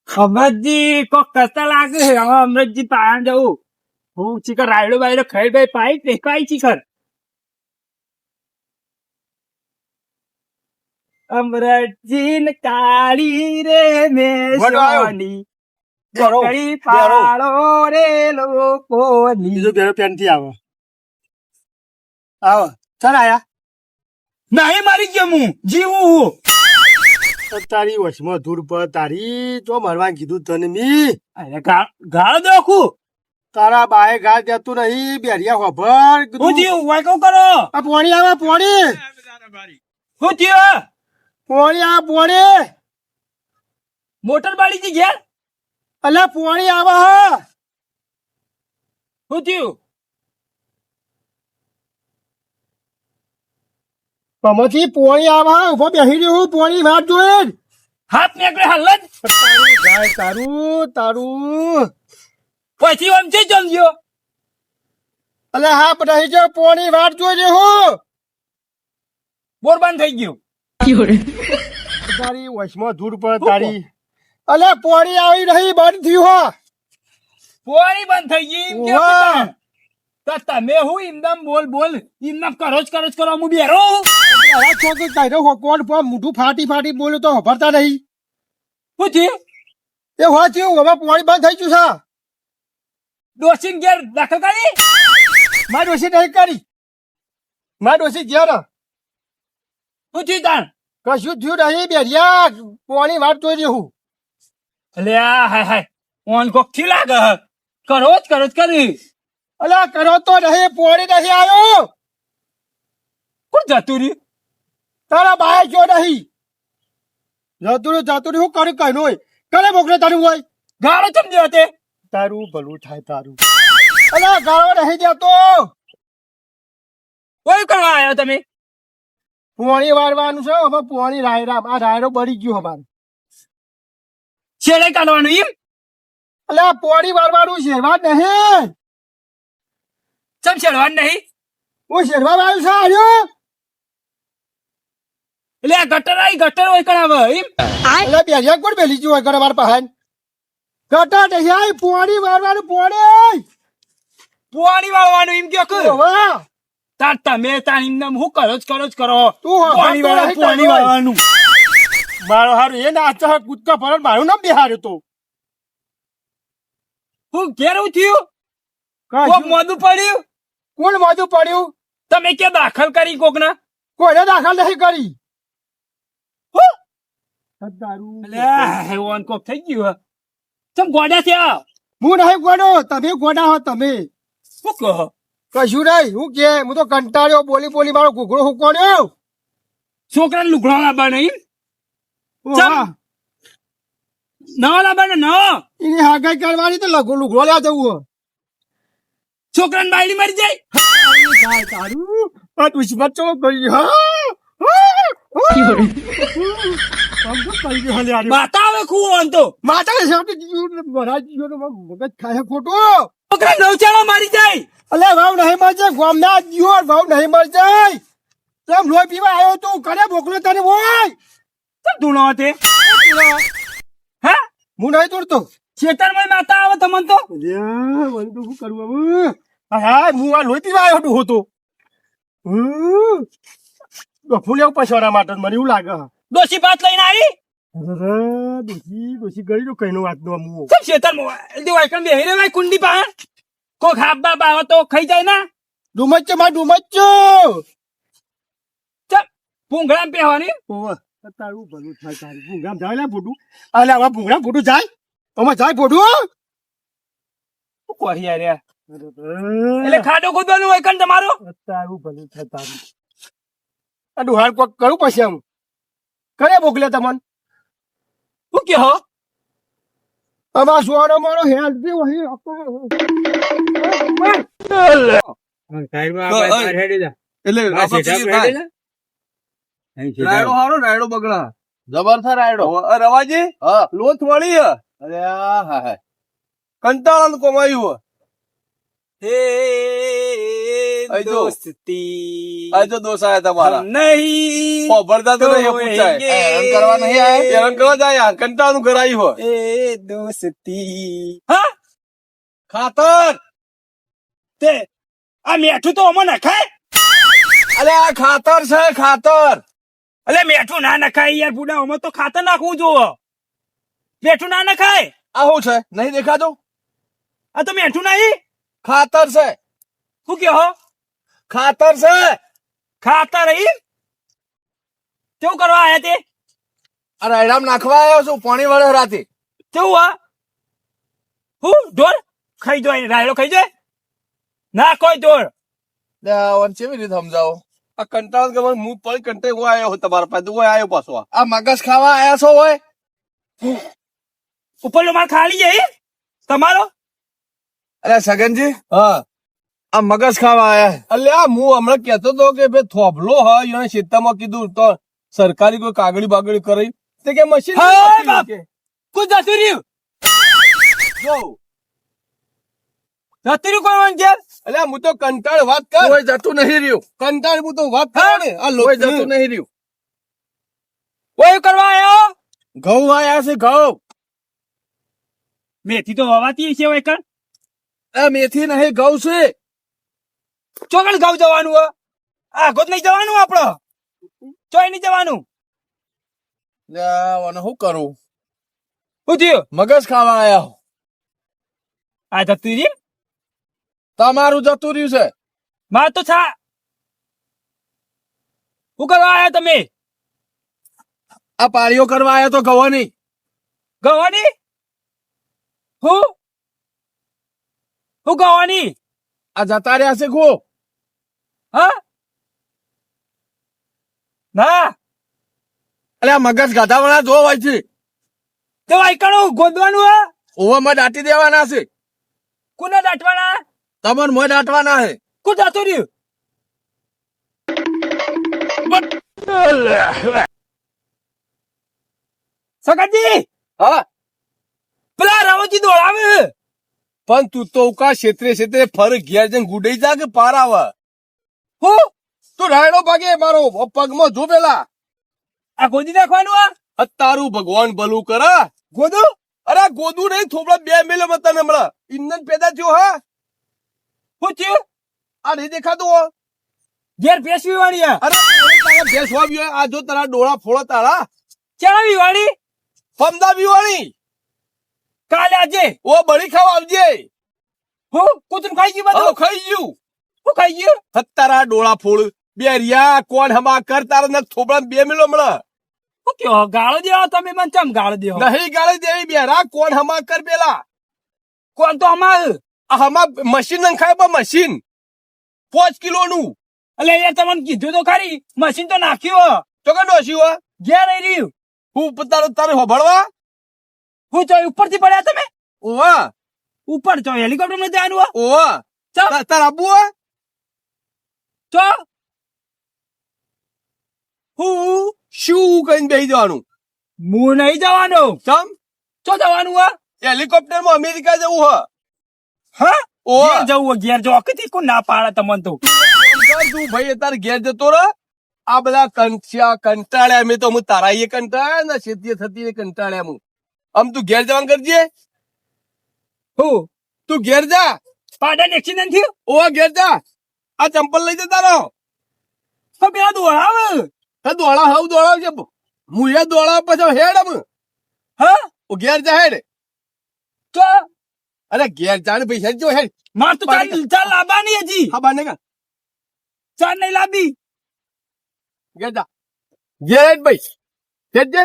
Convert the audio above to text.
અમરજી કોક કરતા લાગે છે. હવે અમરજી પાન જવું. હું ચીકર રાયડો બાયડો ખાઈ ભાઈ પાઈ દેખાય ચીકર. અમરજી ને કાળી રે મેસોની ગોળી પાળો રે લોકોની. બીજો બેરો પેનથી આવો ચાલ આયા નહીં મારી ગયો હું જીવું. તારી વશમાં ધૂળ પર તારી તો મરવાનું કીધું તને મી. અરે ગાળો દોખું તારા બાએ ઘા દેતું નહીં બેરિયા હોભર. હું જીવું વાયકો કરો. આ પોણી આવે પોણી. હું જીવ પોણી આ પોણી. મોટર બાળી જી ઘેર. અલ્યા પોણી આવે હા. હું જીવ પમથી પોણી આવે હા. ઉભો બેસી રહ્યો હું પોણી વાત જોઈ. હાથ નીકળે હાલ જ. તારું ગાય તારું તારું. પછી આમ છે જમજો. અલ્યા હા પડાઈ જો પોણી વાત જોઈ હું. બોરબાન થઈ ગયું. તારી વશમાં ધૂળ પર તારી. અલ્યા પોણી આવી રહી બંધ થયું હો. પોણી બંધ થઈ ગઈ એમ કેમ વાહ. તો તમે હું ઇમદમ બોલ બોલ ઇમદમ કરો જ કરો હું બેરો. અરે છોકરો તારો કોણ પણ મોઢું ફાટી ફાટી બોલ્યો તો હભરતા નહીં. શું થયું? એ હોય થયું હવે પોણી બંધ થઈ ગયું છે. ડોસીન ઘેર દાખલ કરી. મારી ડોસી નહીં કરી. મારી ડોસી ઘેર. શું થયું તાણ? કશું થયું નહીં બેરિયા પોણી વાત જોઈ રહ્યું. અલ્યા હાય હાય ઓન કોક થી લાગે હે. કરો જ કરી. અલ્યા કરો તો નહીં પોણી નહીં આવ્યો. કોણ જતું રહ્યું? તારા બાય જો નહીં. જતું હું કર્યું કઈ હોય કરે મોકલે તારું હોય. ગાળો ચમ દેવા તે? તારું ભલું થાય તારું. અલ્યા ગાળો નહીં જતો. કોઈ કરવા આવ્યો તમે? પોણી વારવાનું છે હવે પોણી રાયરા આ રાયરો બળી ગયો અમારે. છેડે કાઢવાનું એમ? અલ્યા પોણી વારવાનું શેરવા નહીં. ચમ છેડવાનું નહીં? હું શેરવા આવ્યું છે આવ્યો. એટલે આ ગટર હોય કણાવે એમ? એટલે બેરિયા કોણ બેલી ગયું હોય કરે મારા પાસે. ગટા નહીં આવી પોણી વારવાનું પોણી. પોણી વાળવાનું એમ કયો કે? હવે તાર તમે તાર એમને હું કરો જ કરો. તું પોણી વાળવાનું. મારો હારું એ નાચા કૂદકા ફરણ મારું નામ બિહાર્યો તો. હું ઘેર હું થયું? કોક મોદું પડ્યું? કોણ મોજું પડ્યું? તમે કે દાખલ કરી કોક ના? કોઈને દાખલ નહીં કરી. ઓન કોક થઈ ગયું હે. ચમ ગોડા થયા? હું નહીં ગોડો તમે ગોડા હો તમે. શું કહો? કશું નહીં હું કે હું તો કંટાળ્યો બોલી મારો ઘૂઘડો હુકોડ્યો. છોકરાને લુગડો લાવવા નહીં? નવા લાવવાના ન? એની હાગાઈ કરવાની તો લુગડો લેવા જવું. છોકરાને બાયડી મરી જાય. તારું આ દુશ્મન ચો કરી માતા આવે ખૂબ આમ તો. માતા મગજ ખાય ખોટો. છોકરા નવચાળો મારી જાય. અલે ભાવ નહીં મર જાય ગોમના જીવો ભાવ નહીં મર જાય. તેમ લોહી પીવા આવ્યો તું કરે મોકલો તને હોય. ચમ તું ન તે? હે હું નહીં તોડતો. ખેતરમાં માતા આવે તમને તો. શું કરવું હા હું આ લોહી પીવા આવ્યો તું હતો. ફૂલ એવું પછવાડા માટે મને એવું લાગે. ડોસી ભાત લઈને આવી. ડોસી ગળી નો કઈ નો વાત નો હું ખેતરમાં બેહી રે કુંડી પાસે કોક હાફ બાપ આવે તો ખાઈ જાય ના. ડુમચ્ચો માં ડુમચ્ચો ચમ ભૂંગળા પહેવાની. તારું ભલું થાય તારું ભૂંગળા જાય ને ફોટું. અલે આવા ભૂંગળા ફોટું જાય આમાં જાય ફોટું. કોરી યાર એટલે ખાડો ખોદવાનું હોય કન તમારો. તારું ભલું થાય તારું. આ ડુહાર કોક કરું પછી આમ કરે મોકલે તમને. શું કે હો? અમાર સુવાનો મારો હેલ્થ બી વહી રાયડો હારો રાયડો બગડા જબર થા રાયડો રવાજી લોથ વળી અરે હા કંટાળા કોમાયું અહીં જો. दोस्ती આ જો દોષ આયા તમારા हम नहीं ભરતા તો નહીં પૂછાય હેરાન કરવા નહીં આયા હેરાન કરવા જાય કંટાળનું ઘર આવ્યું હોય ए दोस्ती हाँ ખાતર તે આ મેઠું તો આમાં નખાય અલે આ ખાતર છે ખાતર અલે મેઠું ના નખાય યાર બુડા આમાં તો ખાતર નાખવું જોવો મેઠું ના નખાય આ શું છે નહીં દેખાતું આ તો મેઠું નહીં ખાતર છે શું કે હો ખાતર છે ખાતર અહીં કેવું કરવા આયા તે આ રાયડામાં નાખવા આવ્યો છું પાણી વળે રાતે કેવું આ હું ઢોર ખાઈ જાય રાયડો ખાઈ જાય ના કોઈ ઢોર કેવી રીતે સમજાવો આ કંટાળ ગમે હું પણ કંટાળ હું આવ્યો તમારા પાસે હું આવ્યો પાછો આ મગજ ખાવા આયા છો હોય ઉપરનો માલ ખાલી જાય તમારો અરે સગનજી હા આ મગજ ખાવા આયા અલ્યા હું હમણાં કેતો હતો કે ભાઈ થોભલો હોય એને ખેતરમાં કીધું તો સરકારી કોઈ કાગળી બાગળી કરી તે કે મશીન હા, બાપ. કોઈ જતું રહ્યું જો જતું રહ્યું કોઈ મને ઘેર અલ્યા હું તો કંટાળ વાત કર કોઈ જતું નહીં રહ્યું કંટાળ હું તો વાત કર ને આ લોકો જતું નહીં રહ્યું કોઈ કરવા આવ્યો ઘઉં આયા છે ઘઉં મેથી તો હવાતી છે વૈકણ આ મેથી નહીં ઘઉં છે ચોકડ ગાવ જવાનું હો આગો જ નહીં જવાનું આપડે ચોય નહીં જવાનું લે શું કરું શું થયું મગજ ખાવા આયા આ જતું રહ્યું તમારું જતું રહ્યું છે માર તો છા શું કરવા આવ્યા તમે આ પારીઓ કરવા આયા તો ગવાની ગવાની હું ગવાની આ જતા રહ્યા છે ગો હા ના અલે આ મગજ ગાધાવાળા જો હોય છે તો આઈકણું ગોદવાનું હા ઓવામાં દાટી દેવાના છે કોને દાટવાના તમને મોય દાટવાના છે કોણ જતું રહ્યું સકાજી હા પેલા રાવજી દોડાવે પણ તું તો કા ક્ષેત્રે ફર ઘેર જઈને ગુડાઈ જા કે પાર આવે હું તું રાયડો ભાગે મારો પગમાં જો પેલા આ ગોદી નાખવાનું આ તારું ભગવાન ભલું કરે ગોદું અરે ગોદું નહીં થોડા 2 મિલે મતન હમણાં ઇંધન પેદા થયો હા શું થયું આ નહીં દેખાતું હો ઘેર પેશવી વાળી આ અરે તારા ભેંસ વાવી આ જો તારા ડોળા ફોડો તારા ચડાવી વાળી ફમદાવી વાળી કાલે આજે ઓ બળી ખાવા આવજે હું કૂતરું ખાઈ ગયું બધું ખાઈ ગયું હું ખાઈ ગયું તારા ડોળા ફોડ બે રિયા કોણ હમા કર તારા ને થોબડા 2 મિલો હમણાં હું કયો ગાળો દેવા તમે મને ચમ ગાળો દેવો નહીં ગાળી દેવી બેરા કોણ હમા કર પેલા કોણ તો અમાર આ હમા મશીન નખાય પણ મશીન 5 કિલોનું એટલે યાર તમને કીધું તો ખરી મશીન તો નાખ્યું તો કે ડોસી હો ઘેર આવી રહ્યું હું તારે હોભળવા હું ચોય ઉપરથી પડ્યા તમે ઓવા ઉપર ચો હેલિકોપ્ટર માં જવાનું ઓવા ચાલ તાર આબુ હો ચો હું શું કહીને બેસી જવાનું હું નહીં જવાનો ચમ ચો જવાનું હા હેલિકોપ્ટર માં અમેરિકા જવું હ હા ઓવા ઘેર જવું ઘેર જો અકથી કોઈ ના પાડે તમને તો તું ભાઈ તાર ઘેર જતો રહે આ બધા કંટાળ્યા મેં તો હું તારા એ કંટાળ્યા ને ખેતી થતી એ કંટાળ્યા હું આમ તું ઘેર જવાનું કરજે હું તું ઘેર જા પાડા એક્સિડન્ટ થયું ઓવા ઘેર જા આ ચંપલ લઈ જતા રહો તો પેલા દોડાવ દોડા હવ દોડાવ છે હું એ દોડાવ પછી હેડ આમ હા ઓ ઘેર જા હેડ તો અરે ઘેર જા ને પૈસા જો હેડ માર તો ચાલ લાવવાની હજી હા બાને કા ચાલ નહીં લાવી ઘેર જા ઘેર હેડ ભાઈ હેડ જે